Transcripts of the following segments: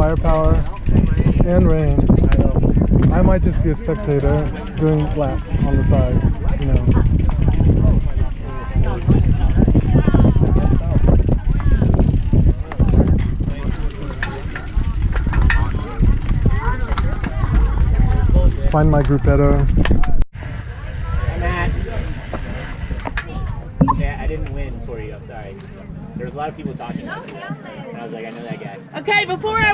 firepower and rain. I might just be a spectator doing laps on the side, you know. Find my gruppetto. Matt. Yeah, I didn't win for you. I'm sorry. There was a lot of people talking about you. And I was like, I know that guy. Okay, before I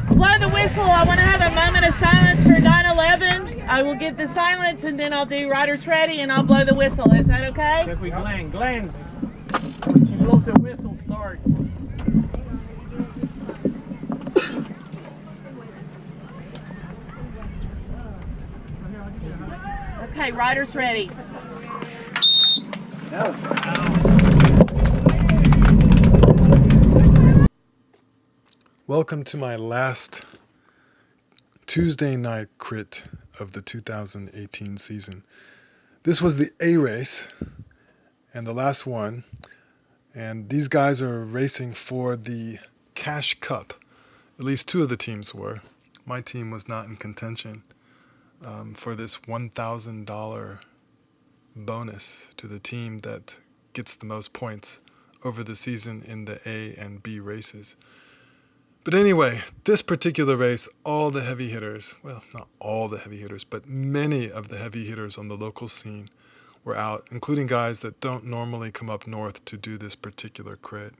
blow the whistle, I want to have a moment of silence for 9/11. I will get the silence and then I'll do Riders Ready and I'll blow the whistle. Is that okay? If we Glenn, when she blows the whistle, start. Okay, Riders Ready. Welcome to my last Tuesday night crit of the 2018 season. This was the A race and the last one, and these guys are racing for the Cash Cup. At least two of the teams were. My team was not in contention for this $1,000 bonus to the team that gets the most points over the season in the A and B races. But anyway, this particular race, all the heavy hitters, well, not all the heavy hitters, but many of the heavy hitters on the local scene were out, including guys that don't normally come up north to do this particular crit.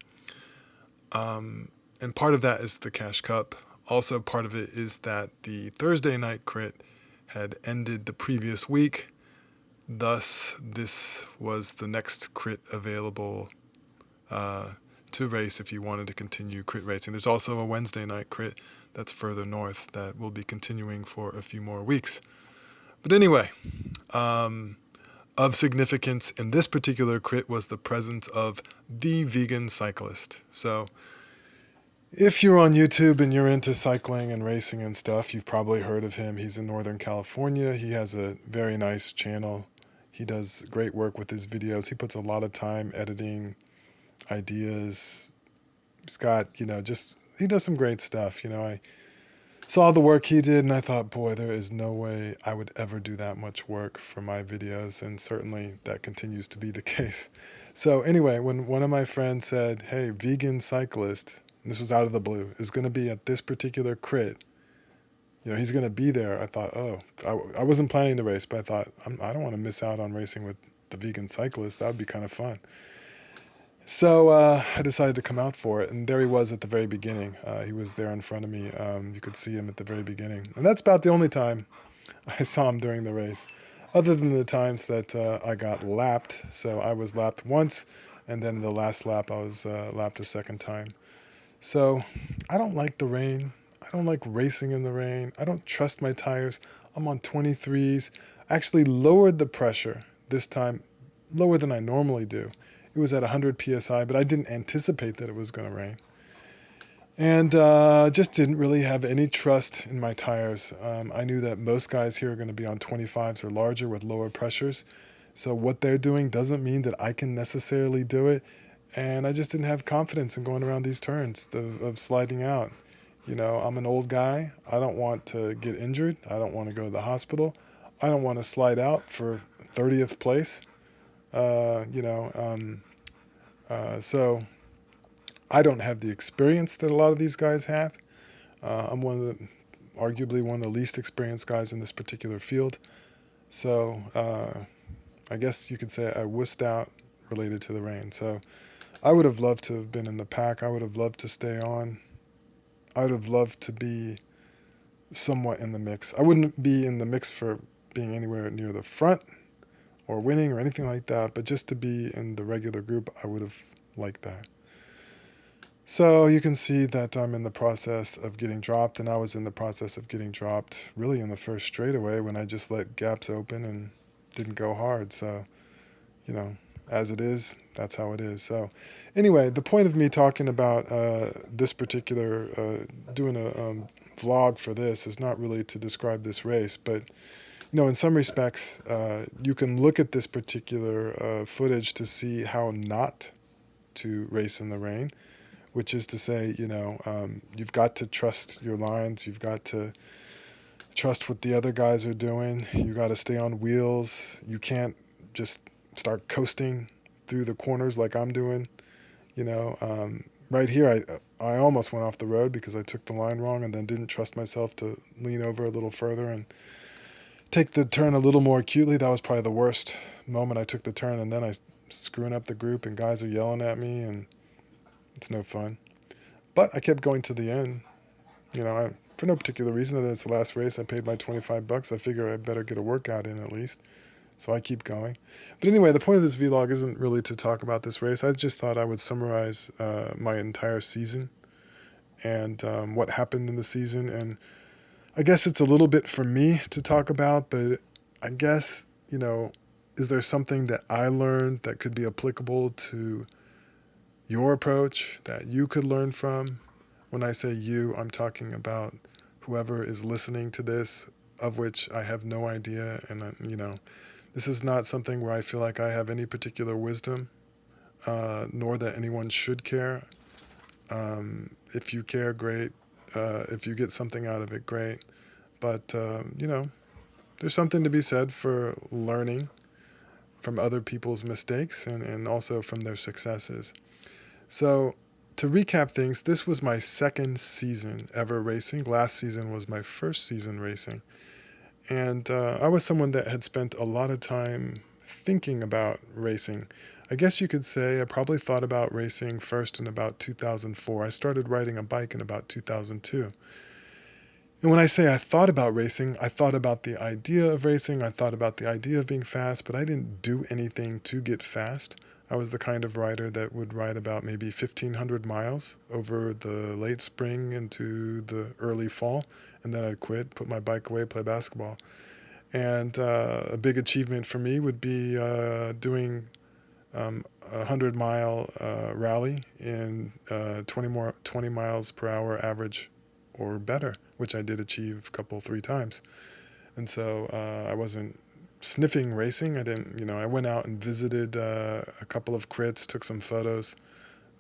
And part of that is the Cash Cup. Also, part of it is that the Thursday night crit had ended the previous week. Thus, this was the next crit available to race if you wanted to continue crit racing. There's also a Wednesday night crit that's further north that will be continuing for a few more weeks. But anyway, of significance in this particular crit was the presence of the Vegan Cyclist. So if you're on YouTube and you're into cycling and racing and stuff, you've probably heard of him. He's in Northern California. He has a very nice channel. He does great work with his videos. He puts a lot of time editing ideas. He's got, he does some great stuff. I saw the work he did and I thought, boy, there is no way I would ever do that much work for my videos, and certainly that continues to be the case. So anyway, when one of my friends said, hey, Vegan Cyclist, and this was out of the blue, is going to be at this particular crit, he's going to be there, I thought, oh, I wasn't planning to race, but I thought, I don't want to miss out on racing with the Vegan Cyclist. That would be kind of fun. So I decided to come out for it, and there he was at the very beginning. He was there in front of me. You could see him at the very beginning. And that's about the only time I saw him during the race, other than the times that I got lapped. So I was lapped once, and then the last lap I was lapped a second time. So I don't like the rain. I don't like racing in the rain. I don't trust my tires. I'm on 23s. I actually lowered the pressure this time, lower than I normally do. It was at 100 PSI, but I didn't anticipate that it was going to rain. And just didn't really have any trust in my tires. I knew that most guys here are going to be on 25s or larger with lower pressures. So what they're doing doesn't mean that I can necessarily do it. And I just didn't have confidence in going around these turns of sliding out. I'm an old guy. I don't want to get injured. I don't want to go to the hospital. I don't want to slide out for 30th place. So I don't have the experience that a lot of these guys have. I'm arguably one of the least experienced guys in this particular field. So I guess you could say I wussed out related to the rain. So I would have loved to have been in the pack. I would have loved to stay on. I would have loved to be somewhat in the mix. I wouldn't be in the mix for being anywhere near the front or winning or anything like that, but just to be in the regular group, I would have liked that. So you can see that I'm in the process of getting dropped, and I was in the process of getting dropped really in the first straightaway when I just let gaps open and didn't go hard. So, as it is, that's how it is. So anyway, the point of me talking about this particular, doing a vlog for this is not really to describe this race, but in some respects, you can look at this particular footage to see how not to race in the rain, which is to say, you've got to trust your lines. You've got to trust what the other guys are doing. You got to stay on wheels. You can't just start coasting through the corners like I'm doing. Right here, I almost went off the road because I took the line wrong and then didn't trust myself to lean over a little further and take the turn a little more acutely. That was probably the worst moment. I took the turn and then I screwing up the group and guys are yelling at me and it's no fun. But I kept going to the end. For no particular reason other than it's the last race. I paid my $25. I figure I better get a workout in at least. So I keep going. But anyway, the point of this vlog isn't really to talk about this race. I just thought I would summarize my entire season and what happened in the season. And I guess it's a little bit for me to talk about, but I guess, is there something that I learned that could be applicable to your approach that you could learn from? When I say you, I'm talking about whoever is listening to this, of which I have no idea. And, this is not something where I feel like I have any particular wisdom, nor that anyone should care. If you care, great. If you get something out of it, great. But, there's something to be said for learning from other people's mistakes and also from their successes. So, to recap things, this was my second season ever racing. Last season was my first season racing. And I was someone that had spent a lot of time thinking about racing. I guess you could say I probably thought about racing first in about 2004. I started riding a bike in about 2002. And when I say I thought about racing, I thought about the idea of racing. I thought about the idea of being fast, but I didn't do anything to get fast. I was the kind of rider that would ride about maybe 1,500 miles over the late spring into the early fall, and then I'd quit, put my bike away, play basketball. And a big achievement for me would be doing a 100-mile rally in 20 miles per hour average or better, which I did achieve a couple, three times. And so I wasn't sniffing racing. I didn't, I went out and visited a couple of crits, took some photos,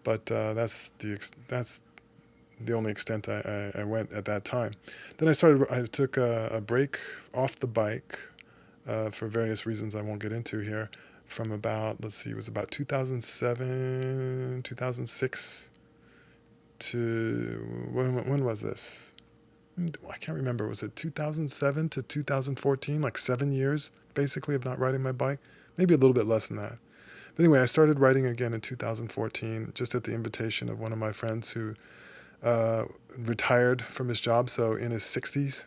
but that's the only extent I went at that time. Then I took a break off the bike for various reasons I won't get into here from about, let's see, it was about 2007, 2006 to, when was this? I can't remember. Was it 2007 to 2014? Like 7 years, basically, of not riding my bike. Maybe a little bit less than that. But anyway, I started riding again in 2014, just at the invitation of one of my friends who uh, retired from his job, so in his 60s.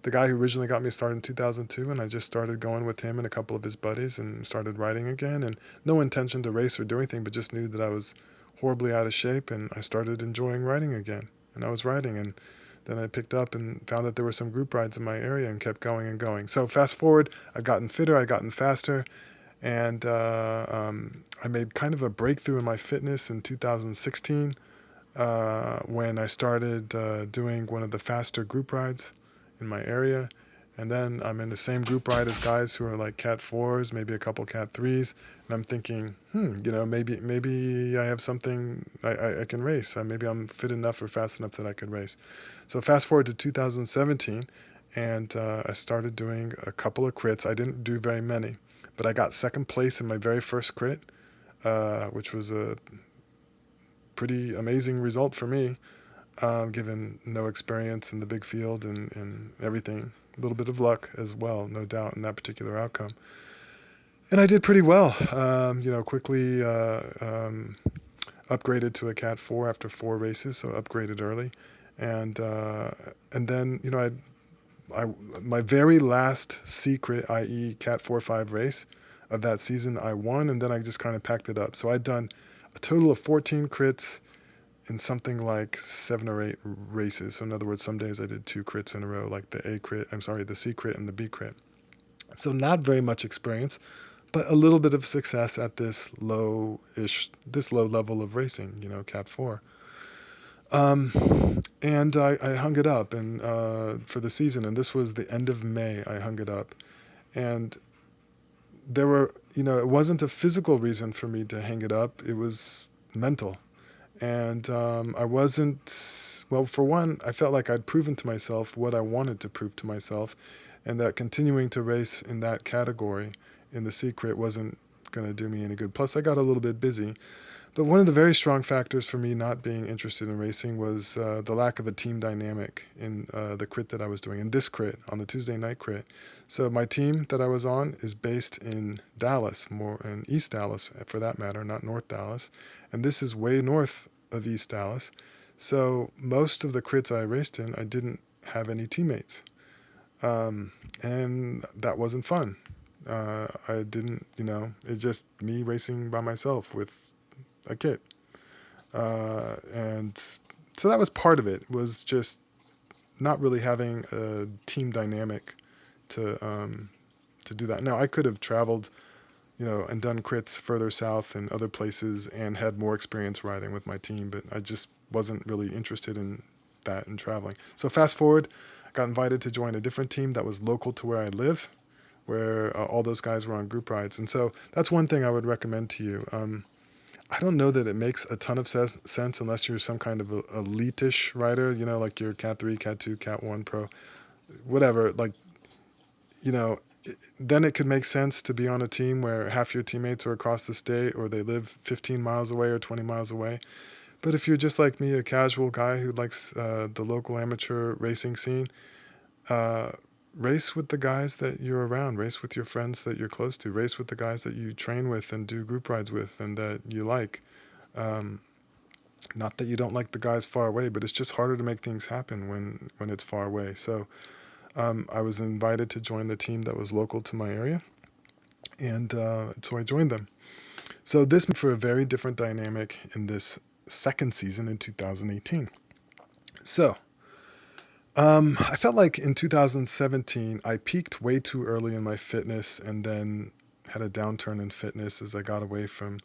The guy who originally got me started in 2002, and I just started going with him and a couple of his buddies and started riding again. And no intention to race or do anything, but just knew that I was horribly out of shape, and I started enjoying riding again. And I was riding, and then I picked up and found that there were some group rides in my area and kept going and going. So fast forward, I've gotten fitter, I've gotten faster, and I made kind of a breakthrough in my fitness in 2016 when I started doing one of the faster group rides in my area. And then I'm in the same group ride as guys who are like Cat 4s, maybe a couple Cat 3s. And I'm thinking, maybe I have something I can race. Maybe I'm fit enough or fast enough that I can race. So fast forward to 2017, and I started doing a couple of crits. I didn't do very many, but I got second place in my very first crit, which was a pretty amazing result for me, given no experience in the big field and everything. A little bit of luck as well, no doubt, in that particular outcome. And I did pretty well. Quickly upgraded to a Cat 4 after 4 races, so upgraded early. And then, my very last secret, i.e. Cat 4-5 race of that season, I won, and then I just kind of packed it up. So I'd done a total of 14 crits in something like 7 or 8 races. So in other words, some days I did 2 crits in a row, like the C crit and the B crit. So not very much experience, but a little bit of success at this low level of racing, Cat 4. And I hung it up and for the season, and this was the end of May. I hung it up, and there were, it wasn't a physical reason for me to hang it up. It was mental. And I wasn't, well, for one, I felt like I'd proven to myself what I wanted to prove to myself, and that continuing to race in that category in the secret wasn't going to do me any good. Plus, I got a little bit busy. But one of the very strong factors for me not being interested in racing was the lack of a team dynamic in the crit that I was doing, in this crit, on the Tuesday night crit. So my team that I was on is based in Dallas, more in East Dallas for that matter, not North Dallas. And this is way north of East Dallas. So most of the crits I raced in, I didn't have any teammates. And that wasn't fun. I didn't, it's just me racing by myself with a kit. And so that was part of it, was just not really having a team dynamic to do that. Now I could have traveled, and done crits further south and other places and had more experience riding with my team, but I just wasn't really interested in that and traveling. So fast forward, I got invited to join a different team that was local to where I live, where all those guys were on group rides. And so that's one thing I would recommend to you. I don't know that it makes a ton of sense unless you're some kind of elite-ish rider, like you're Cat 3, Cat 2, Cat 1 Pro, whatever. Like, you know, then it could make sense to be on a team where half your teammates are across the state or they live 15 miles away or 20 miles away. But if you're just like me, a casual guy who likes the local amateur racing scene, uh, race with the guys that you're around, race with your friends that you're close to, race with the guys that you train with and do group rides with and that you like. Um, Not that you don't like the guys far away, but it's just harder to make things happen when it's far away. So I was invited to join the team that was local to my area, and so I joined them. So this made for a very different dynamic in this second season in 2018. So I felt like in 2017 I peaked way too early in my fitness, and then had a downturn in fitness as I got away from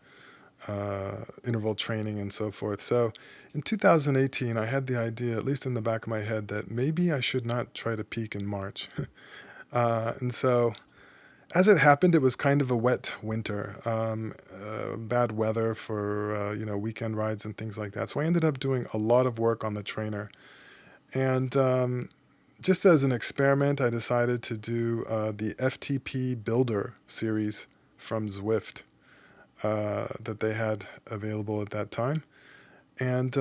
interval training and so forth. So in 2018, I had the idea, at least in the back of my head, that maybe I should not try to peak in March. And so, as it happened, it was kind of a wet winter, bad weather for weekend rides and things like that. So I ended up doing a lot of work on the trainer, and just as an experiment, I decided to do the FTP Builder series from Zwift that they had available at that time. And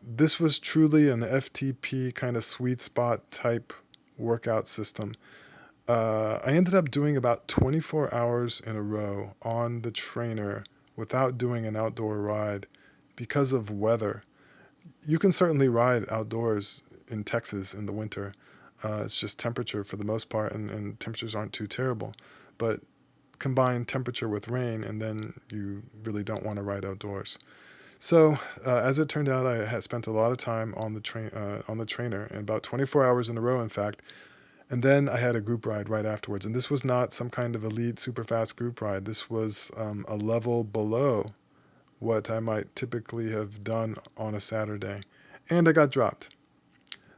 this was truly an FTP kind of sweet spot type workout system. I ended up doing about 24 hours in a row on the trainer without doing an outdoor ride because of weather. You can certainly ride outdoors in Texas in the winter. It's just temperature for the most part, and temperatures aren't too terrible. But combine temperature with rain, and then you really don't want to ride outdoors. So, as it turned out, I had spent a lot of time on the trainer, and about 24 hours in a row, in fact. And then I had a group ride right afterwards. And this was not some kind of elite, super fast group ride. This was a level below what I might typically have done on a Saturday. And I got dropped.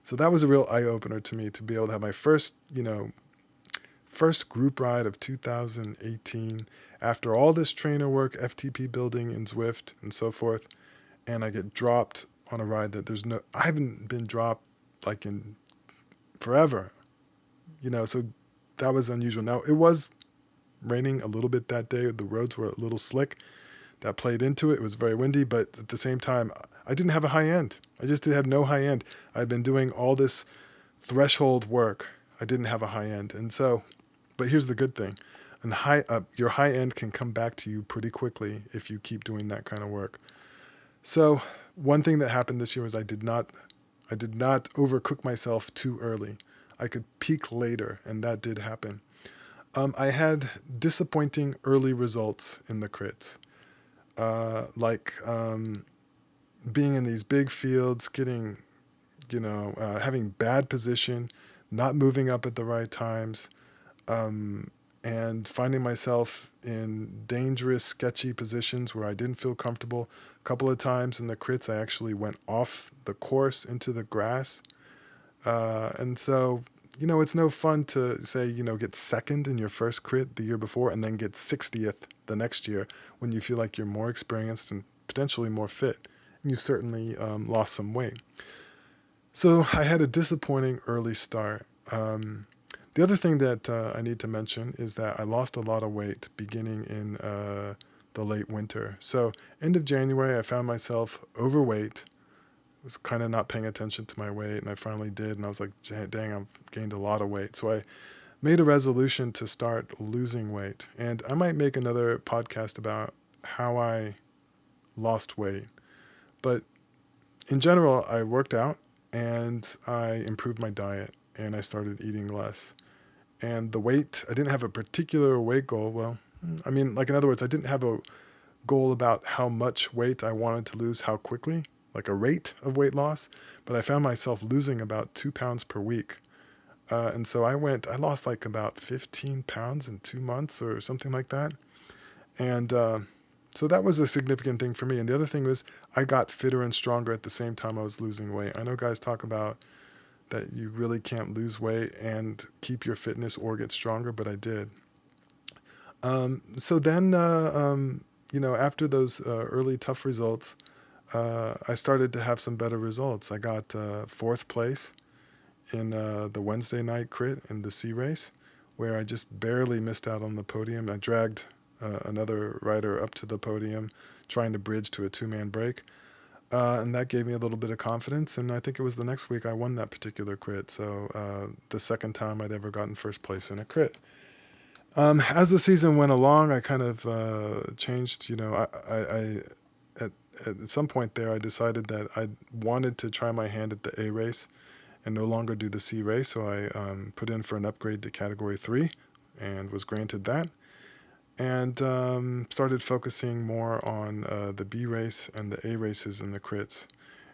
So that was a real eye opener to me to be able to have my first group ride of 2018 after all this trainer work, FTP building in Zwift and so forth, and I get dropped on a ride that I haven't been dropped like in forever, so that was unusual. Now, it was raining a little bit that day. The roads were a little slick. That played into it. It was very windy, but at the same time, I didn't have a high end. I just had no high end. I'd been doing all this threshold work. I didn't have a high end. And so, but here's the good thing. Your high end can come back to you pretty quickly if you keep doing that kind of work. So one thing that happened this year was I did not overcook myself too early. I could peak later, and that did happen. I had disappointing early results in the crits, like being in these big fields, getting, having bad position, not moving up at the right times, and finding myself in dangerous, sketchy positions where I didn't feel comfortable. A couple of times in the crits, I actually went off the course into the grass. And so, it's no fun to say, get second in your first crit the year before and then get 60th the next year when you feel like you're more experienced and potentially more fit you've certainly lost some weight. So I had a disappointing early start. The other thing that I need to mention is that I lost a lot of weight beginning in the late winter. So end of January, I found myself overweight. Was kind of not paying attention to my weight, and I finally did, and I was like, dang, I've gained a lot of weight. So I made a resolution to start losing weight. And I might make another podcast about how I lost weight. But in general, I worked out and I improved my diet and I started eating less. And the weight, I didn't have a particular weight goal. Well, I mean, like in other words, I didn't have a goal about how much weight I wanted to lose, how quickly, like a rate of weight loss. But I found myself losing about 2 pounds per week. And so I lost like about 15 pounds in 2 months or something like that. And so that was a significant thing for me. And the other thing was I got fitter and stronger at the same time I was losing weight. I know guys talk about that you really can't lose weight and keep your fitness or get stronger, but I did. So then, after those early tough results, I started to have some better results. I got fourth place in the Wednesday night crit in the C race, where I just barely missed out on the podium. I dragged another rider up to the podium, trying to bridge to a two-man break. And that gave me a little bit of confidence. And I think it was the next week I won that particular crit. So the second time I'd ever gotten first place in a crit. As the season went along, I kind of changed. At, at some point there, I decided that I wanted to try my hand at the A race and no longer do the C race. So I put in for an upgrade to Category 3 and was granted that. And started focusing more on the B race and the A races and the crits.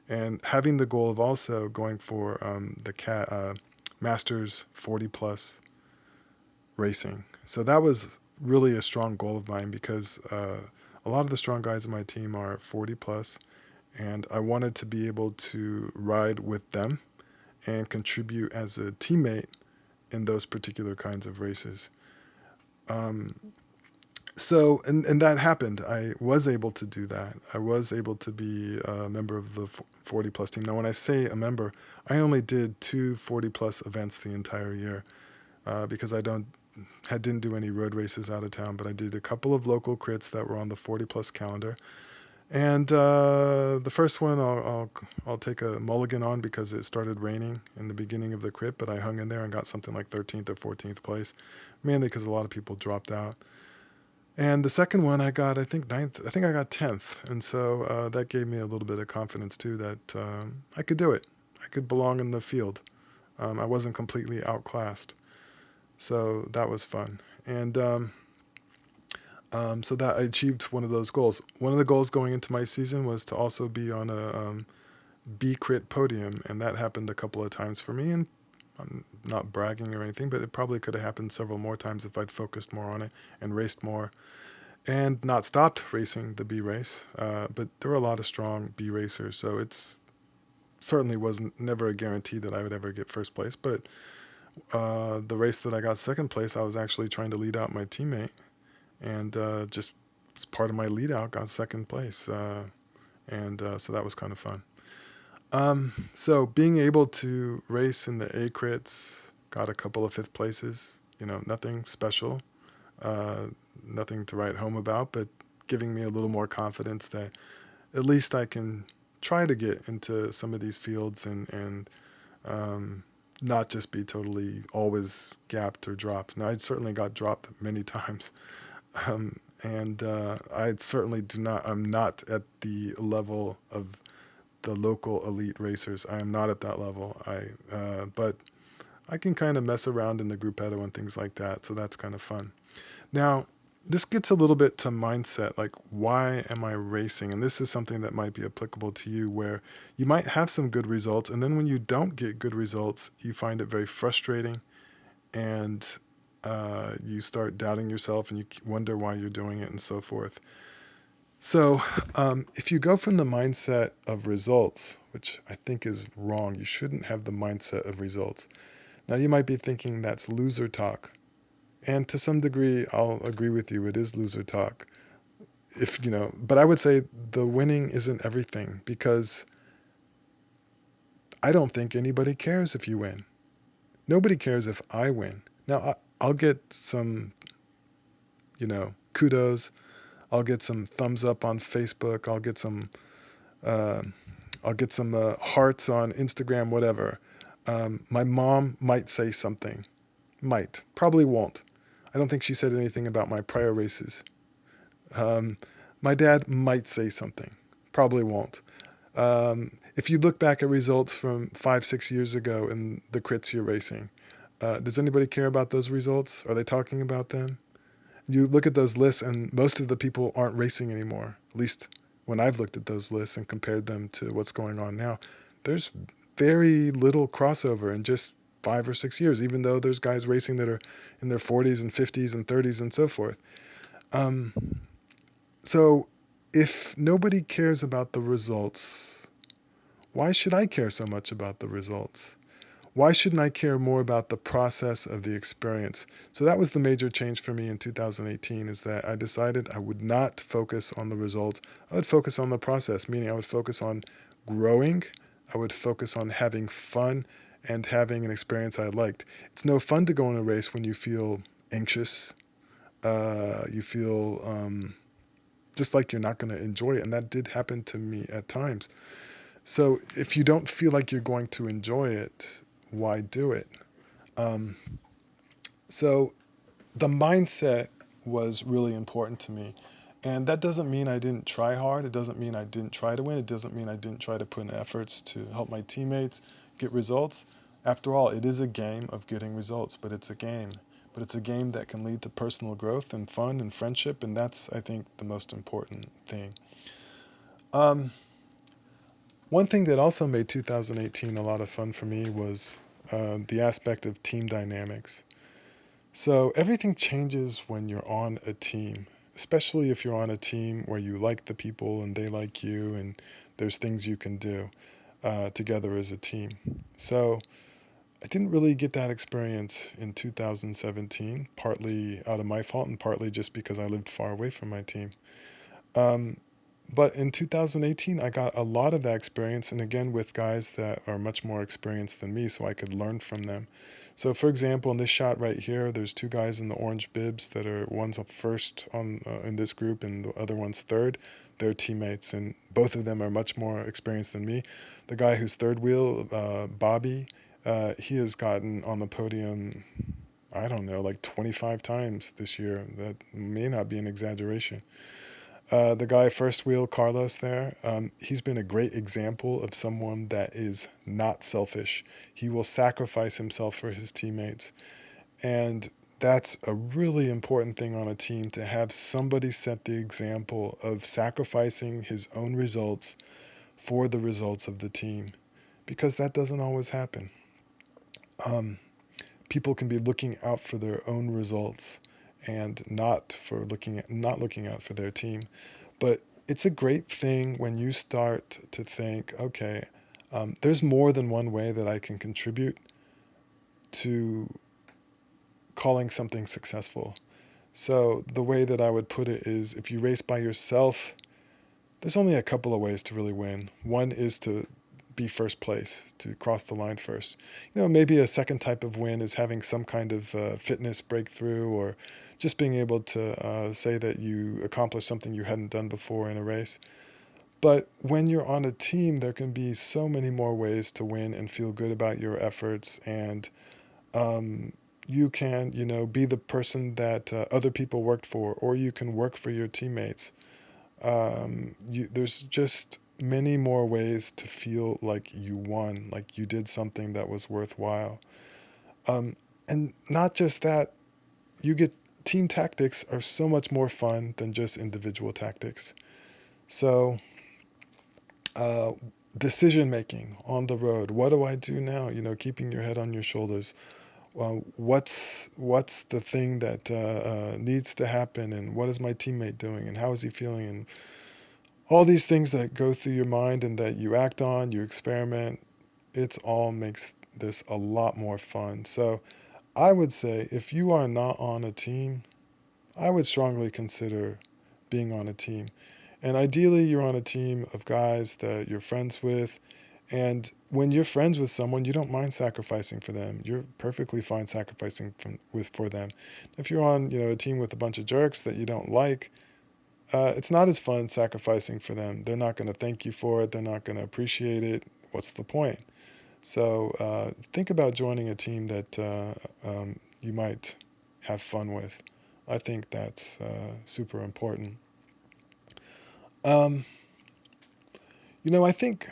And having the goal of also going for the Masters 40 plus racing. So that was really a strong goal of mine because a lot of the strong guys in my team are 40 plus, and I wanted to be able to ride with them and contribute as a teammate in those particular kinds of races. Um, and that happened. I was able to do that. I was able to be a member of the 40 plus team. Now, when I say a member, I only did two 40 plus events the entire year because didn't do any road races out of town, but I did a couple of local crits that were on the 40 plus calendar. And the first one I'll take a mulligan on because it started raining in the beginning of the crit, but I hung in there and got something like 13th or 14th place, mainly because a lot of people dropped out. And the second one I got, I think, ninth. I think I got 10th. And so that gave me a little bit of confidence, too, that I could do it. I could belong in the field. I wasn't completely outclassed. So that was fun. And so that I achieved one of those goals. One of the goals going into my season was to also be on a B crit podium. And that happened a couple of times for me. And I'm not bragging or anything, but it probably could have happened several more times if I'd focused more on it and raced more and not stopped racing the B race. But there were a lot of strong B racers, so it's certainly wasn't never a guarantee that I would ever get first place. But the race that I got second place, I was actually trying to lead out my teammate, and just as part of my lead out, got second place, and so that was kind of fun. So being able to race in the A crits, got a couple of fifth places. Nothing special. Uh, Nothing to write home about, but giving me a little more confidence that at least I can try to get into some of these fields and not just be totally always gapped or dropped. Now, I certainly got dropped many times, and I certainly I'm not at the level of the local elite racers. I am not at that level. But I can kind of mess around in the gruppetto and things like that, so that's kind of fun. Now, this gets a little bit to mindset, like why am I racing? And this is something that might be applicable to you where you might have some good results, and then when you don't get good results, you find it very frustrating, and you start doubting yourself, and you wonder why you're doing it, and so forth. So if you go from the mindset of results, which I think is wrong, you shouldn't have the mindset of results. Now, you might be thinking that's loser talk. And to some degree, I'll agree with you, it is loser talk. if you know, but I would say the winning isn't everything, because I don't think anybody cares if you win. Nobody cares if I win. Now, I'll get some, kudos. I'll get some thumbs up on Facebook. Uh, I'll get some hearts on Instagram, whatever. My mom might say something. Might. Probably won't. I don't think she said anything about my prior races. Um, my dad might say something. Probably won't. If you look back at results from 5, 6 years ago in the crits you're racing, does anybody care about those results? Are they talking about them? You look at those lists, and most of the people aren't racing anymore. At least when I've looked at those lists and compared them to what's going on now, there's very little crossover in just 5 or 6 years, even though there's guys racing that are in their 40s and 50s and 30s and so forth. Um, so if nobody cares about the results, why should I care so much about the results? Why shouldn't I care more about the process of the experience? So that was the major change for me in 2018, is that I decided I would not focus on the results. I would focus on the process, meaning I would focus on growing. I would focus on having fun and having an experience I liked. It's no fun to go on a race when you feel anxious. You feel just like you're not going to enjoy it. And that did happen to me at times. So if you don't feel like you're going to enjoy it, why do it? Um, so the mindset was really important to me. And that doesn't mean I didn't try hard. It doesn't mean I didn't try to win. It doesn't mean I didn't try to put in efforts to help my teammates get results. After all, it is a game of getting results, but it's a game. But it's a game that can lead to personal growth and fun and friendship, and that's, I think, the most important thing. Um, One thing that also made 2018 a lot of fun for me was the aspect of team dynamics. So everything changes when you're on a team, especially if you're on a team where you like the people and they like you, and there's things you can do together as a team. So I didn't really get that experience in 2017, partly out of my fault and partly just because I lived far away from my team. Um, but in 2018, I got a lot of that experience, and again with guys that are much more experienced than me, so I could learn from them. So, for example, in this shot right here, there's two guys in the orange bibs that are one's up first on in this group, and the other one's third. They're teammates, and both of them are much more experienced than me. The guy who's third wheel, Bobby, he has gotten on the podium, I don't know, like 25 times this year. That may not be an exaggeration. The guy first wheel, Carlos, there, he's been a great example of someone that is not selfish. He will sacrifice himself for his teammates. And that's a really important thing on a team, to have somebody set the example of sacrificing his own results for the results of the team, because that doesn't always happen. Um, People can be looking out for their own results and not looking out for their team. But it's a great thing when you start to think, okay, there's more than one way that I can contribute to calling something successful. So the way that I would put it is, if you race by yourself, there's only a couple of ways to really win. One is to be first place, to cross the line first. Maybe a second type of win is having some kind of fitness breakthrough, or just being able to say that you accomplished something you hadn't done before in a race. But when you're on a team, there can be so many more ways to win and feel good about your efforts. And um, you can, be the person that other people worked for, or you can work for your teammates. There's just many more ways to feel like you won, like you did something that was worthwhile. Um, and not just that, you get team tactics are so much more fun than just individual tactics. So, uh, decision making on the road. What do I do now? Keeping your head on your shoulders. What's the thing that needs to happen, and what is my teammate doing, and how is he feeling, and all these things that go through your mind and that you act on, you experiment. It all makes this a lot more fun. So I would say, if you are not on a team, I would strongly consider being on a team. And ideally, you're on a team of guys that you're friends with. And when you're friends with someone, you don't mind sacrificing for them. You're perfectly fine sacrificing for them. If you're on, a team with a bunch of jerks that you don't like, it's not as fun sacrificing for them. They're not going to thank you for it. They're not going to appreciate it. What's the point? So think about joining a team that you might have fun with. I think that's super important. Um, I think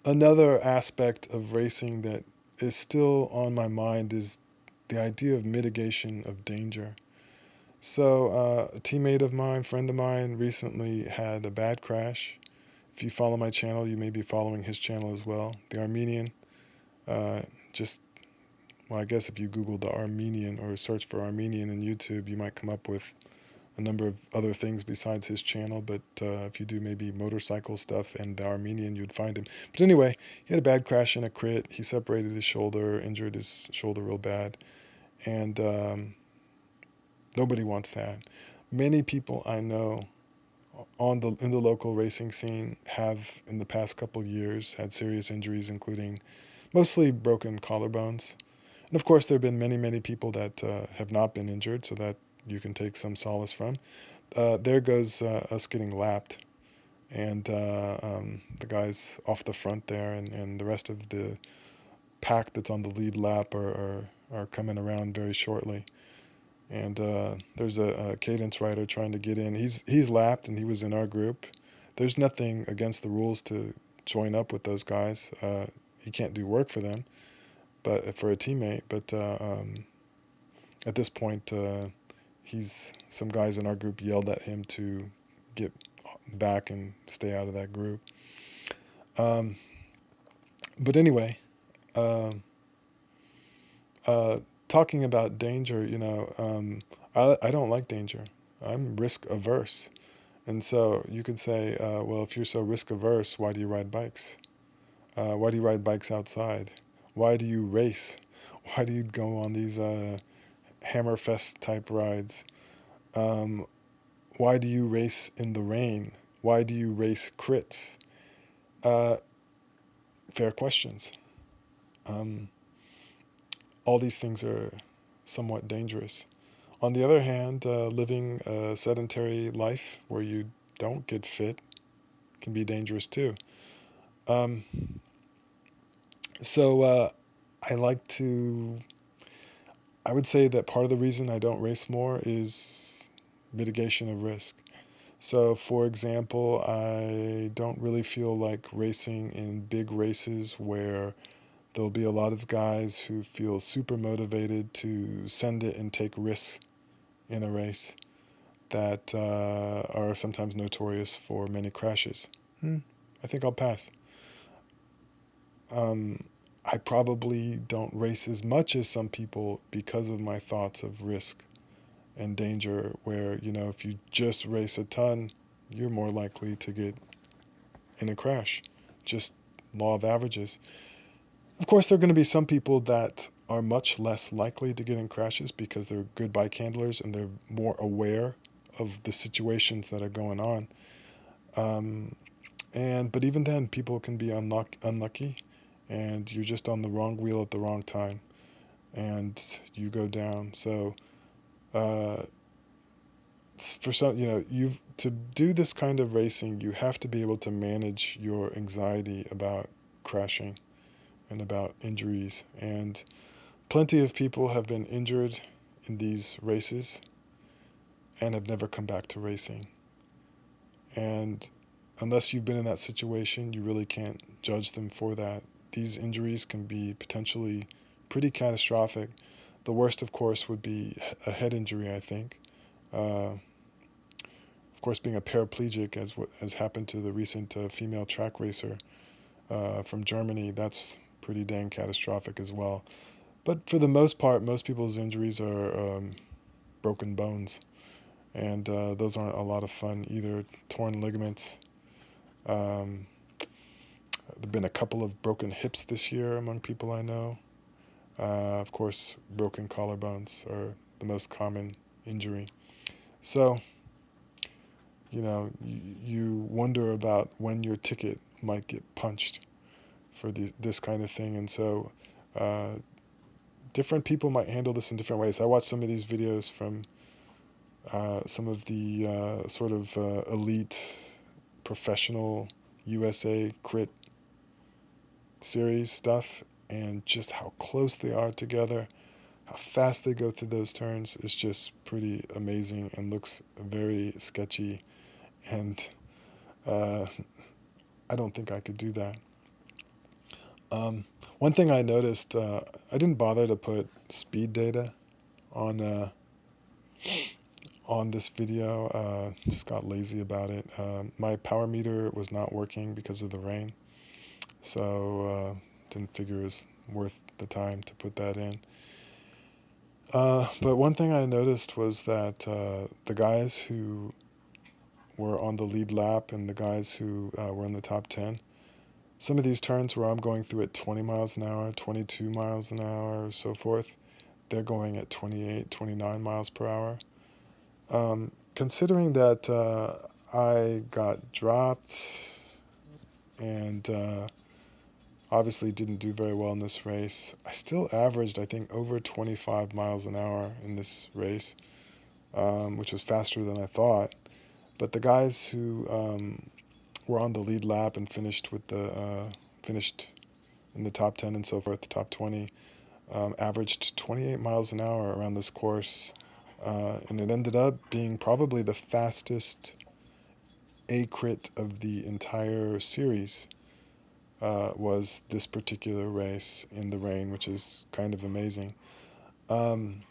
another aspect of racing that is still on my mind is the idea of mitigation of danger. So, a teammate of mine, friend of mine, recently had a bad crash. If you follow my channel, you may be following his channel as well. The Armenian, uh, just, well, I guess if you Google the Armenian or search for Armenian in YouTube, you might come up with a number of other things besides his channel. But if you do maybe motorcycle stuff and the Armenian, you'd find him. But anyway, he had a bad crash in a crit. He separated his shoulder, injured his shoulder real bad. And nobody wants that. Many people I know in the local racing scene have in the past couple years had serious injuries, including mostly broken collarbones. And of course, there have been many people that have not been injured, so that you can take some solace from. There goes us getting lapped, and the guys off the front there, and the rest of the pack that's on the lead lap are coming around very shortly. And there's a cadence rider trying to get in. He's lapped, and he was in our group. There's nothing against the rules to join up with those guys. He can't do work for them, but for a teammate. But at this point, some guys in our group yelled at him to get back and stay out of that group. Um, but anyway, uh, uh, talking about danger, I don't like danger. I'm risk averse. And so you could say, well, if you're so risk averse, why do you ride bikes? Why do you ride bikes outside? Why do you race? Why do you go on these hammerfest type rides? Um, why do you race in the rain? Why do you race crits? Uh, Fair questions. Um, all these things are somewhat dangerous. On the other hand, living a sedentary life where you don't get fit can be dangerous too. Um, so I like to, I would say that part of the reason I don't race more is mitigation of risk. So, for example, I don't really feel like racing in big races where there'll be a lot of guys who feel super motivated to send it and take risks in a race that are sometimes notorious for many crashes. I think I'll pass. Um, I probably don't race as much as some people because of my thoughts of risk and danger, where, if you just race a ton, you're more likely to get in a crash. Just law of averages. Of course, there are going to be some people that are much less likely to get in crashes because they're good bike handlers and they're more aware of the situations that are going on. Um, but even then, people can be unlucky, and you're just on the wrong wheel at the wrong time, and you go down. So uh, for some, you've to do this kind of racing, you have to be able to manage your anxiety about crashing and about injuries. And plenty of people have been injured in these races and have never come back to racing. And unless you've been in that situation, you really can't judge them for that. These injuries can be potentially pretty catastrophic. The worst, of course, would be a head injury, I think. Of course, being a paraplegic, as what has happened to the recent female track racer from Germany, that's pretty dang catastrophic as well. But for the most part, most people's injuries are broken bones, and those aren't a lot of fun either. Torn ligaments. Um, there have been a couple of broken hips this year among people I know. Of course, broken collarbones are the most common injury. So, you wonder about when your ticket might get punched for this kind of thing. And so uh, different people might handle this in different ways. I watched some of these videos from some of the sort of elite professional USA crit series stuff, and just how close they are together, how fast they go through those turns is just pretty amazing and looks very sketchy. And uh, I don't think I could do that. Um, One thing I noticed, I didn't bother to put speed data on on this video. Just got lazy about it. My power meter was not working because of the rain, so didn't figure it was worth the time to put that in. But one thing I noticed was that the guys who were on the lead lap and the guys who were in the top 10, some of these turns where I'm going through at 20 miles an hour, 22 miles an hour, so forth, they're going at 28, 29 miles per hour. Considering that I got dropped and obviously didn't do very well in this race, I still averaged, I think, over 25 miles an hour in this race, which was faster than I thought. But the guys who were on the lead lap and finished in the top 10 and so forth, top 20, averaged 28 miles an hour around this course, and it ended up being probably the fastest A crit of the entire series. Was this particular race in the rain, which is kind of amazing. Um,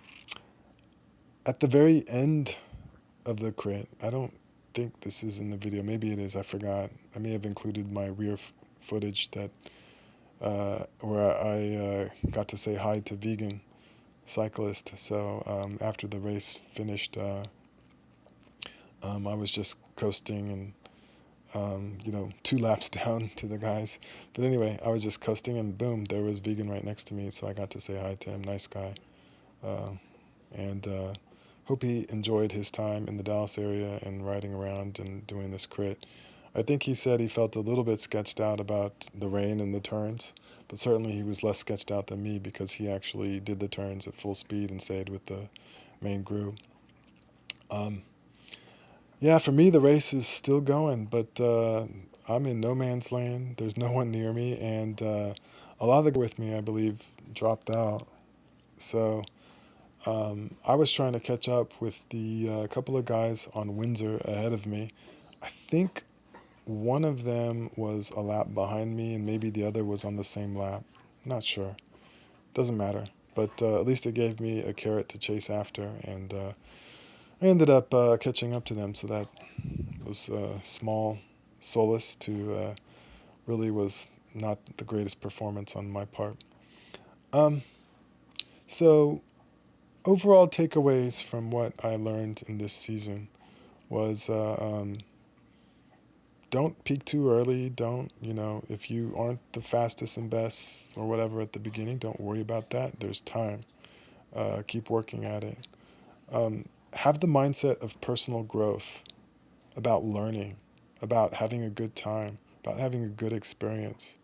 at the very end of the crit, I don't think this is in the video. Maybe it is. I forgot. I may have included my rear footage that where I got to say hi to Vegan Cyclist. So after the race finished, I was just coasting and 2 laps down to the guys. But anyway, I was just coasting and boom, there was Vegan right next to me. So I got to say hi to him. Nice guy. Uh, and hope he enjoyed his time in the Dallas area and riding around and doing this crit. I think he said he felt a little bit sketched out about the rain and the turns, but certainly he was less sketched out than me because he actually did the turns at full speed and stayed with the main group. Um, yeah, for me, the race is still going, but I'm in no man's land. There's no one near me, and a lot of the guys with me, I believe, dropped out. So I was trying to catch up with the couple of guys on Windsor ahead of me. I think one of them was a lap behind me, and maybe the other was on the same lap. Not sure. Doesn't matter. But at least it gave me a carrot to chase after, and I ended up catching up to them. So that was a small solace to really was not the greatest performance on my part. Um, so overall takeaways from what I learned in this season was don't peak too early. Don't, if you aren't the fastest and best or whatever at the beginning, don't worry about that. There's time. Keep working at it. Have the mindset of personal growth, about learning, about having a good time, about having a good experience.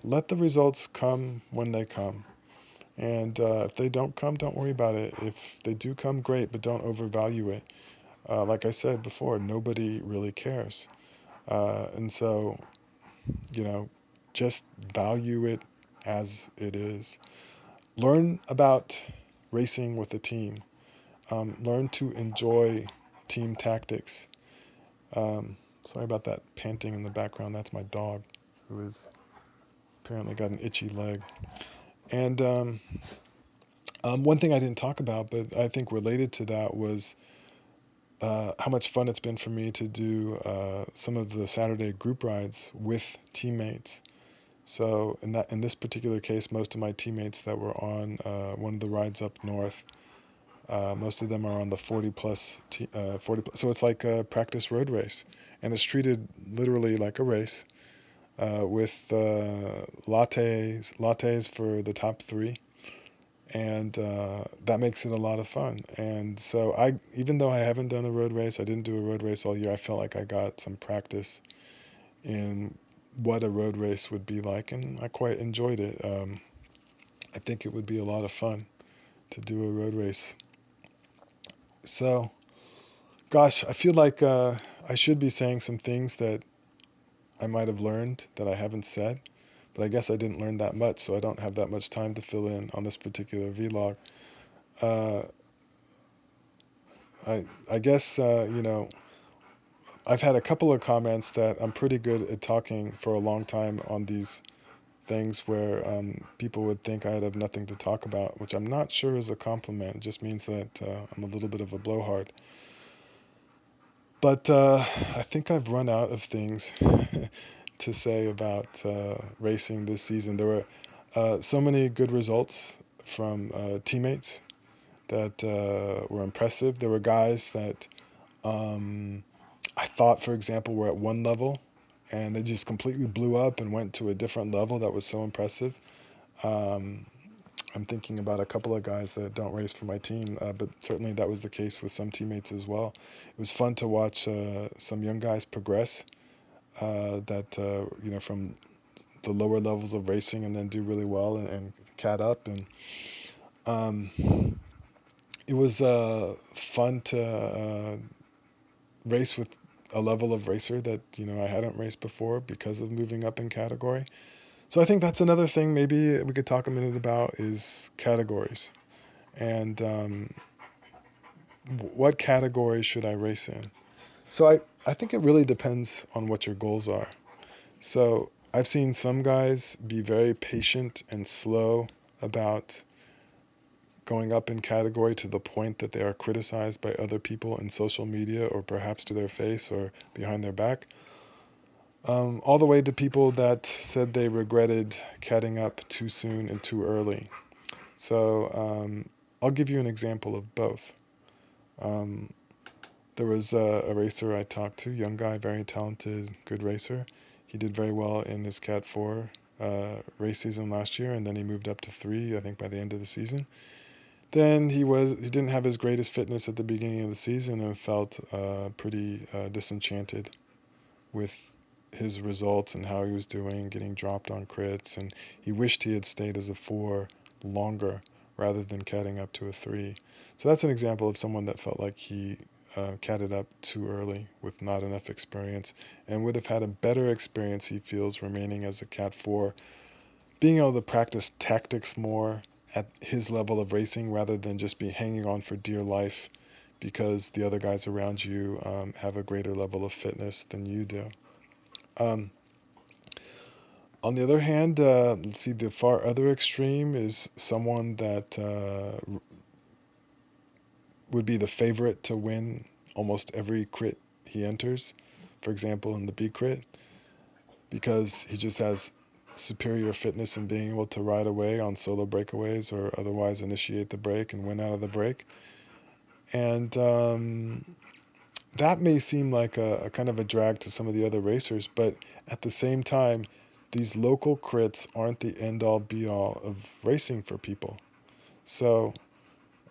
Let the results come when they come. And if they don't come, don't worry about it. If they do come, great, but don't overvalue it. Like I said before, nobody really cares. And so, you know, just value it as it is. Learn about racing with a team. Learn to enjoy team tactics. Sorry about that panting in the background. That's my dog, who has apparently got an itchy leg. And one thing I didn't talk about, but I think related to that, was how much fun it's been for me to do some of the Saturday group rides with teammates. So in this particular case, most of my teammates that were on one of the rides up north, most of them are on the 40 plus, 40 plus. So it's like a practice road race, and it's treated literally like a race with lattes for the top three, and that makes it a lot of fun. And so even though I haven't done a road race, I didn't do a road race all year, I felt like I got some practice in what a road race would be like, and I quite enjoyed it. I think it would be a lot of fun to do a road race. So, gosh, I feel like I should be saying some things that I might have learned that I haven't said, but I guess I didn't learn that much, so I don't have that much time to fill in on this particular vlog. Uh, I guess, I've had a couple of comments that I'm pretty good at talking for a long time on these things where people would think I'd have nothing to talk about, which I'm not sure is a compliment. It just means that I'm a little bit of a blowhard. But I think I've run out of things to say about racing this season. There were so many good results from teammates that were impressive. There were guys that I thought, for example, were at one level and they just completely blew up and went to a different level that was so impressive. Um, I'm thinking about a couple of guys that don't race for my team, but certainly that was the case with some teammates as well. It was fun to watch some young guys progress that, from the lower levels of racing and then do really well and cat up. And um, it was fun to race with a level of racer that, I hadn't raced before because of moving up in category. So I think that's another thing maybe we could talk a minute about is categories. And what category should I race in? So I think it really depends on what your goals are. So I've seen some guys be very patient and slow about going up in category to the point that they are criticized by other people in social media or perhaps to their face or behind their back. All the way to people that said they regretted catting up too soon and too early. So I'll give you an example of both. Um, there was a racer I talked to, young guy, very talented, good racer. He did very well in his Cat 4 race season last year, and then he moved up to 3, I think, by the end of the season. Then he didn't have his greatest fitness at the beginning of the season and felt pretty disenchanted with his results and how he was doing, getting dropped on crits, and he wished he had stayed as a 4 longer rather than catting up to a 3. So that's an example of someone that felt like he catted up too early with not enough experience and would have had a better experience, he feels, remaining as a Cat 4, being able to practice tactics more at his level of racing rather than just be hanging on for dear life because the other guys around you have a greater level of fitness than you do. Um, on the other hand, let's see, the far other extreme is someone that would be the favorite to win almost every crit he enters, for example, in the B crit, because he just has superior fitness in being able to ride away on solo breakaways or otherwise initiate the break and win out of the break. And that may seem like a kind of a drag to some of the other racers, but at the same time, these local crits aren't the end all be all of racing for people. So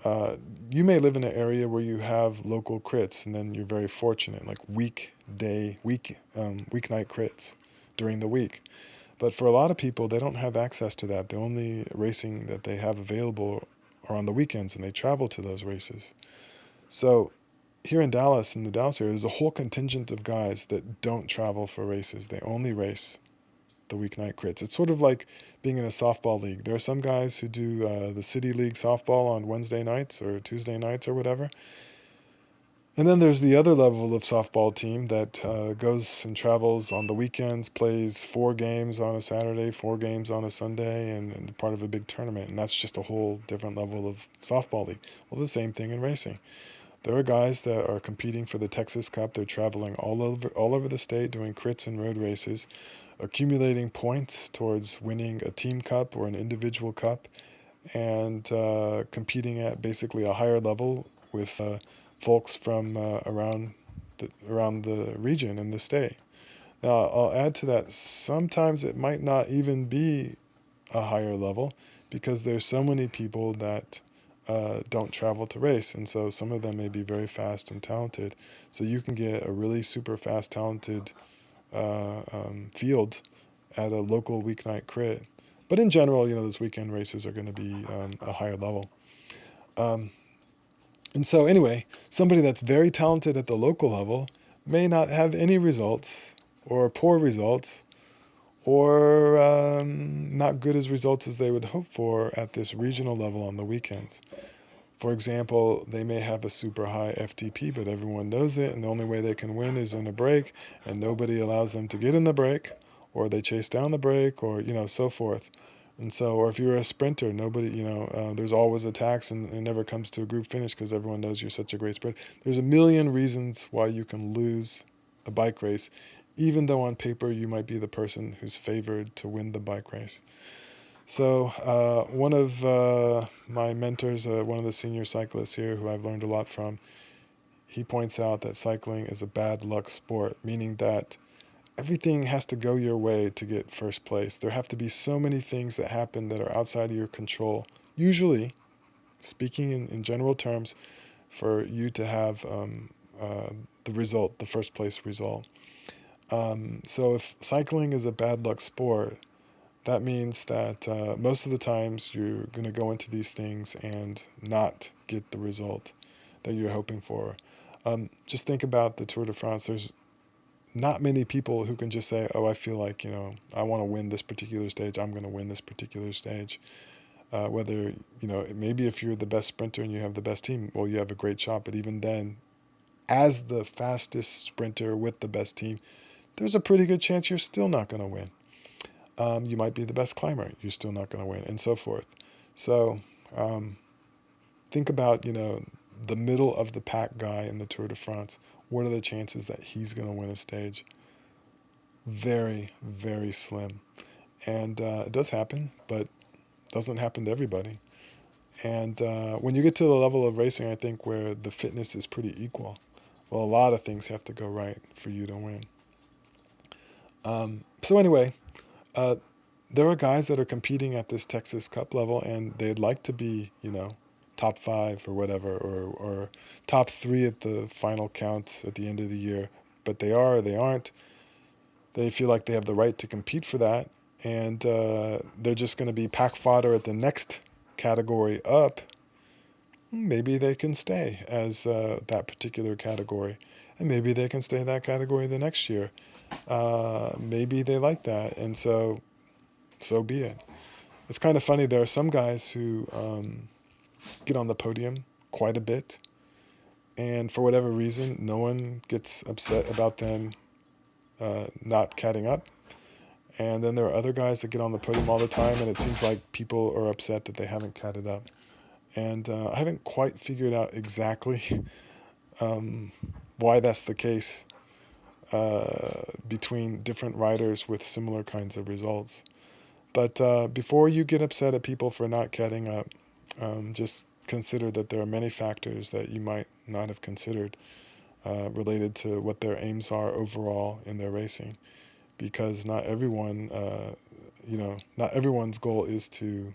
uh, you may live in an area where you have local crits, and then you're very fortunate, like weeknight crits during the week. But for a lot of people, they don't have access to that. The only racing that they have available are on the weekends, and they travel to those races. So here in Dallas, in the Dallas area, there's a whole contingent of guys that don't travel for races. They only race the weeknight crits. It's sort of like being in a softball league. There are some guys who do the city league softball on Wednesday nights or Tuesday nights or whatever. And then there's the other level of softball team that goes and travels on the weekends, plays 4 games on a Saturday, 4 games on a Sunday, and part of a big tournament. And that's just a whole different level of softball league. Well, the same thing in racing. There are guys that are competing for the Texas Cup. They're traveling all over the state doing crits and road races, accumulating points towards winning a team cup or an individual cup, and competing at basically a higher level with folks from around the region in the state. Now, I'll add to that, sometimes it might not even be a higher level because there's so many people that don't travel to race, and so some of them may be very fast and talented. So you can get a really super fast, talented field at a local weeknight crit. But in general, those weekend races are going to be a higher level. Um, and so anyway, somebody that's very talented at the local level may not have any results or poor results or not good as results as they would hope for at this regional level on the weekends. For example, they may have a super high FTP, but everyone knows it, and the only way they can win is in a break, and nobody allows them to get in the break, or they chase down the break, or so forth. And so, or if you're a sprinter, nobody, there's always attacks, and it never comes to a group finish because everyone knows you're such a great sprinter. There's a million reasons why you can lose a bike race, even though on paper you might be the person who's favored to win the bike race. So one of my mentors, one of the senior cyclists here who I've learned a lot from, he points out that cycling is a bad luck sport, meaning that everything has to go your way to get first place. There have to be so many things that happen that are outside of your control, usually, speaking in general terms, for you to have the result, the first place result. So if cycling is a bad luck sport, that means that most of the times you're going to go into these things and not get the result that you're hoping for. Just think about the Tour de France. There's not many people who can just say, oh, I feel like, I want to win this particular stage. I'm going to win this particular stage. Whether, maybe if you're the best sprinter and you have the best team, well, you have a great shot. But even then, as the fastest sprinter with the best team, there's a pretty good chance you're still not going to win. You might be the best climber. You're still not going to win, and so forth. So think about, the middle of the pack guy in the Tour de France. What are the chances that he's going to win a stage? Very, very slim. And it does happen, but it doesn't happen to everybody. And when you get to the level of racing, I think, where the fitness is pretty equal, well, a lot of things have to go right for you to win. So anyway, there are guys that are competing at this Texas Cup level, and they'd like to be, top 5 or whatever, or top 3 at the final count at the end of the year. But they are, or they aren't. They feel like they have the right to compete for that, and they're just going to be pack fodder at the next category up. Maybe they can stay as that particular category, and maybe they can stay in that category the next year. Maybe they like that, and so be it. It's kind of funny. There are some guys who get on the podium quite a bit, and for whatever reason, no one gets upset about them not catting up. And then there are other guys that get on the podium all the time, and it seems like people are upset that they haven't catted up. And I haven't quite figured out exactly why that's the case between different riders with similar kinds of results. But before you get upset at people for not catting up, just consider that there are many factors that you might not have considered related to what their aims are overall in their racing, because not everyone, not everyone's goal is to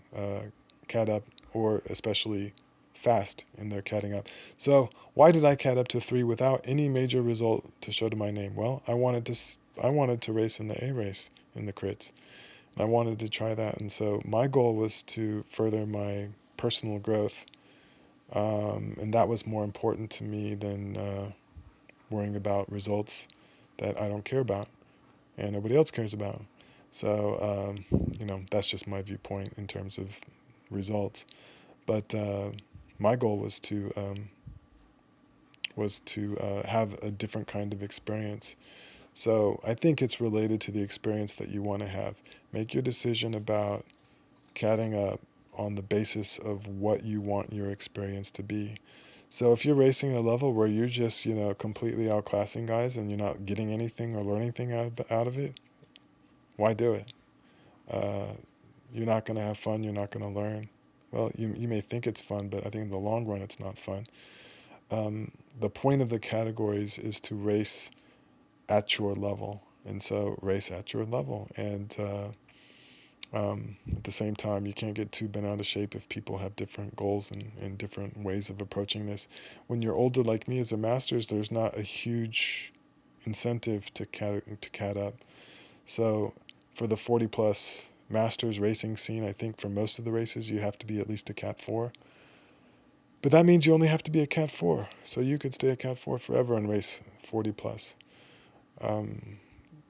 cat up, or especially fast in their catting up. So why did I cat up to 3 without any major result to show to my name? Well, I wanted to race in the A race in the crits. I wanted to try that, and so my goal was to further my personal growth, and that was more important to me than worrying about results that I don't care about and nobody else cares about. So, that's just my viewpoint in terms of results. But my goal was to have a different kind of experience. So I think it's related to the experience that you want to have. Make your decision about catting up on the basis of what you want your experience to be. So if you're racing a level where you're just, completely outclassing guys and you're not getting anything or learning anything out of it, why do it? Uh, you're not going to have fun. You're not going to learn. Well, you may think it's fun, but I think in the long run, it's not fun. The point of the categories is to race at your level. And so race at your level. And At the same time, you can't get too bent out of shape if people have different goals and different ways of approaching this. When you're older like me as a masters, there's not a huge incentive to cat up. So for the 40 plus masters racing scene, I think for most of the races you have to be at least a cat 4. But that means you only have to be a cat 4. So you could stay a cat 4 forever and race 40 plus. Um,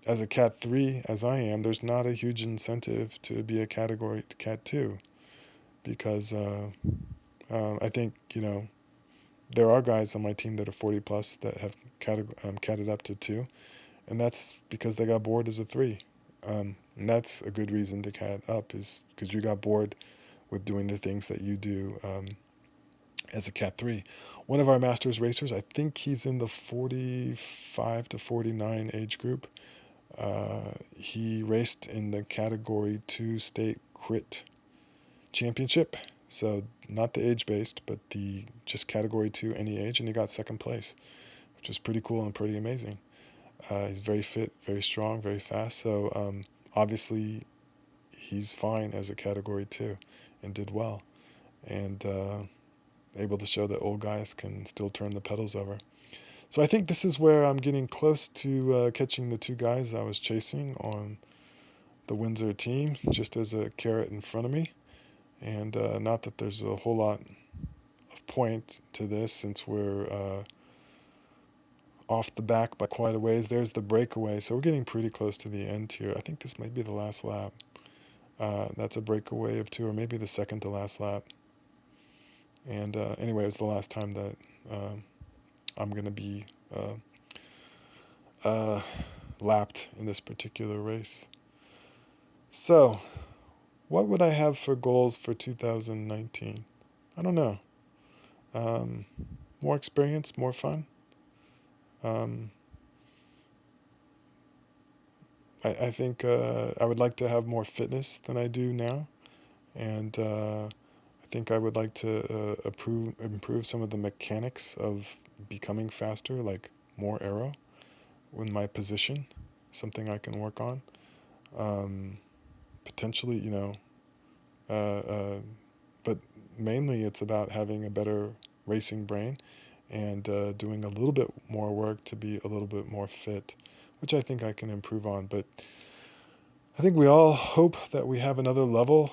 as a cat 3, as I am, there's not a huge incentive to be a category cat 2 because I think, there are guys on my team that are 40 plus that have catted up to 2, and that's because they got bored as a 3. And that's a good reason to cat up, is because you got bored with doing the things that you do as a cat 3. One of our masters racers, I think he's in the 45 to 49 age group. He raced in the category 2 state crit championship. So not the age based, but the just category 2 any age, and he got second place, which was pretty cool and pretty amazing. He's very fit, very strong, very fast. So obviously he's fine as a category 2 and did well, and able to show that old guys can still turn the pedals over. So I think this is where I'm getting close to catching the 2 guys I was chasing on the Windsor team, just as a carrot in front of me. And not that there's a whole lot of point to this, since we're off the back by quite a ways. There's the breakaway, so we're getting pretty close to the end here. I think this might be the last lap. That's a breakaway of 2, or maybe the second to last lap. And anyway, it's the last time that I'm going to be uh, lapped in this particular race. So, what would I have for goals for 2019? I don't know. Um, more experience, more fun. Um, I think I would like to have more fitness than I do now, and I think I would like to improve some of the mechanics of becoming faster, like more aero in my position, something I can work on. Um, Potentially, but mainly it's about having a better racing brain and doing a little bit more work to be a little bit more fit, which I think I can improve on. But I think we all hope that we have another level.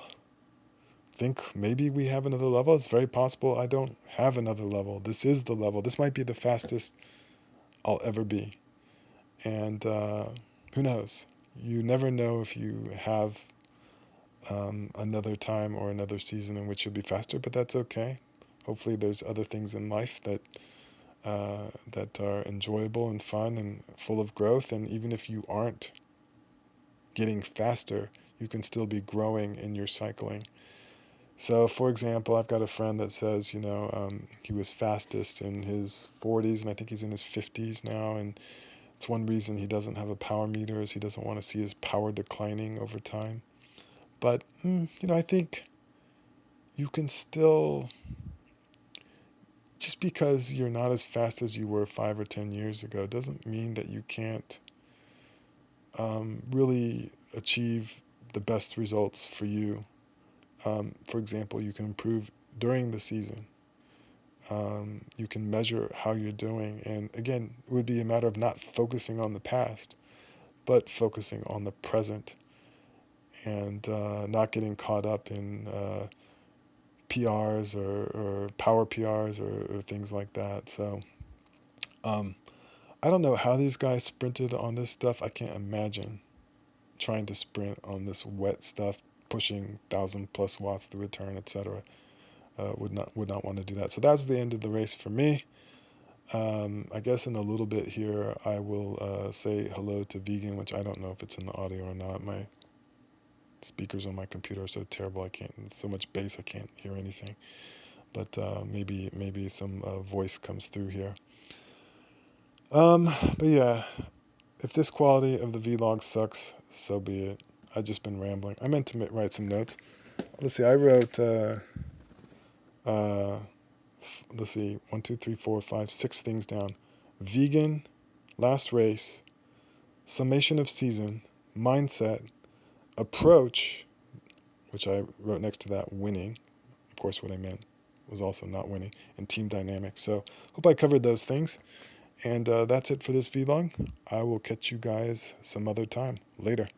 Think maybe we have another level. It's very possible I don't have another level. This is the level. This might be the fastest I'll ever be. And who knows? You never know if you have another time or another season in which you'll be faster, but that's okay. Hopefully, there's other things in life that are enjoyable and fun and full of growth. And even if you aren't getting faster, you can still be growing in your cycling. So, for example, I've got a friend that says, he was fastest in his 40s, and I think he's in his 50s now. And it's one reason he doesn't have a power meter, is he doesn't want to see his power declining over time. But, I think you can still, just because you're not as fast as you were 5 or 10 years ago, doesn't mean that you can't really achieve the best results for you. For example, you can improve during the season. You can measure how you're doing. And again, it would be a matter of not focusing on the past, but focusing on the present, and not getting caught up in PRs or power PRs or things like that. So um, I don't know how these guys sprinted on this stuff. I can't imagine trying to sprint on this wet stuff, pushing 1,000+ watts through a turn, etc. Would not want to do that. So that's the end of the race for me. I guess in a little bit here, I will say hello to Vegan, which I don't know if it's in the audio or not. My speakers on my computer are so terrible, I can't. It's so much bass, I can't hear anything. But maybe some voice comes through here. But yeah, if this quality of the vlog sucks, so be it. I've just been rambling. I meant to write some notes. Let's see. I wrote. Uh, let's see. 1, 2, 3, 4, 5, 6 things down. Vegan, last race, summation of season, mindset, approach, which I wrote next to that, winning. Of course, what I meant was also not winning, and team dynamics. So hope I covered those things. And that's it for this vlog. I will catch you guys some other time. Later.